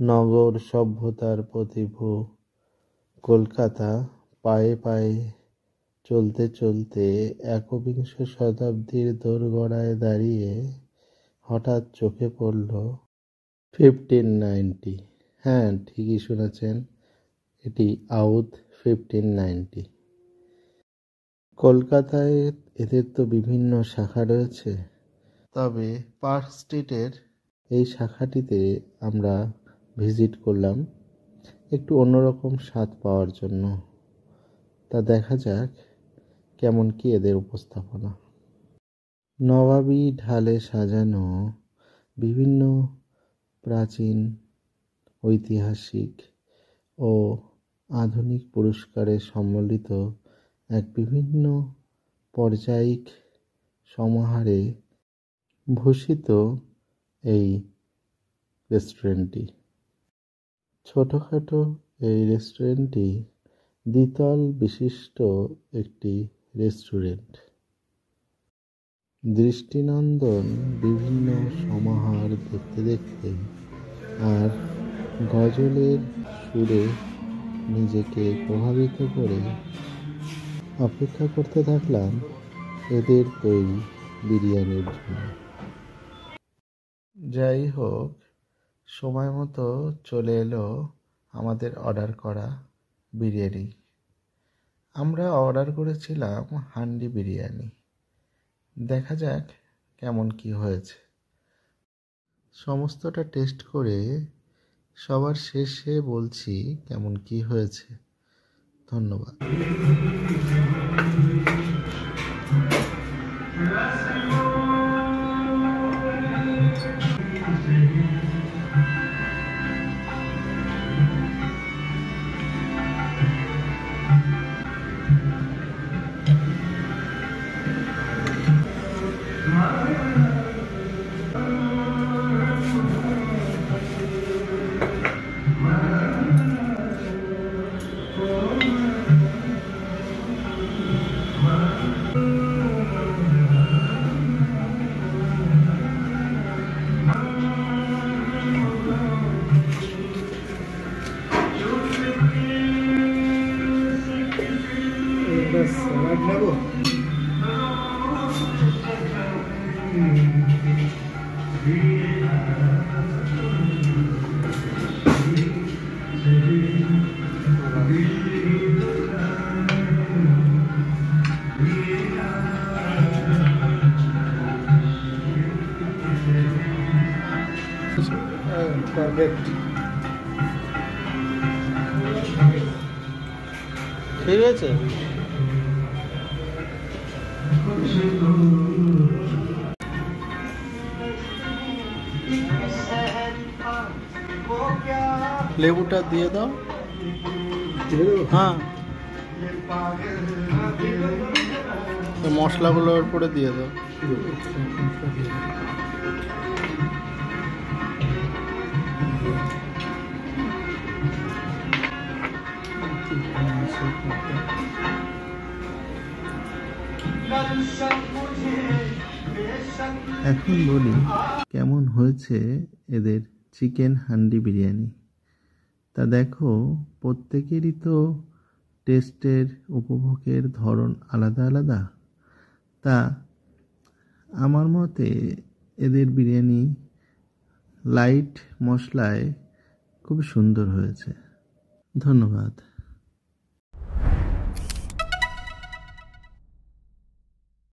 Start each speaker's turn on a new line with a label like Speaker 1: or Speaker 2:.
Speaker 1: নগর সভ্যতার প্রতিভূ কলকাতা পায়ে পায়ে চলতে চলতে একবিংশ শতাব্দীর দোরগোড়ায় দাঁড়িয়ে হঠাৎ চোখে পড়ল 1590। হ্যাঁ, ঠিকই শুনেছেন, এটি আউট 1590। কলকাতায় এদের তো বিভিন্ন শাখা রয়েছে, তবে পার্ক স্ট্রিটের এই শাখাটিতে আমরা ভিজিট করলাম একটু অন্যরকম স্বাদ পাওয়ার জন্য। তা দেখা যাক কেমন কি এদের উপস্থাপনা। নবাবী ঢালে সাজানো বিভিন্ন প্রাচীন, ঐতিহাসিক ও আধুনিক পুরস্কারে সম্মিলিত এক বিভিন্ন পর্যায়িক সমাহারে ভূষিত এই রেস্টুরেন্টটি। ছোটোখাটো এই রেস্টুরেন্টটি দ্বিতল বিশিষ্ট একটি রেস্টুরেন্ট। দৃষ্টিনন্দন বিভিন্ন সমাহার দেখতে দেখতে আর গজলের সুরে নিজেকে প্রভাবিত করে অপেক্ষা করতে থাকলাম এদের তৈরি বিরিয়ানির জন্য। যাই হোক, সময় মতো চলে এলো আমাদের অর্ডার করা বিরিয়ানি। আমরা অর্ডার করেছিলাম হান্ডি বিরিয়ানি। দেখা যাক কেমন কি হয়েছে। সমস্তটা টেস্ট করে সবার শেষে বলছি কেমন কি হয়েছে। ধন্যবাদ। ঠিক আছে। লেবুটা দিয়ে দাও। হ্যাঁ, মশলাগুলোর উপরে দিয়ে দাও। এখন বলি কেমন হয়েছে এদের চিকেন হান্ডি বিরিয়ানি। তা দেখো, প্রত্যেকেরই তো টেস্টের উপভোগের ধরন আলাদা আলাদা। তা আমার মতে এদের বিরিয়ানি লাইট মশলায় খুব সুন্দর হয়েছে। ধন্যবাদ।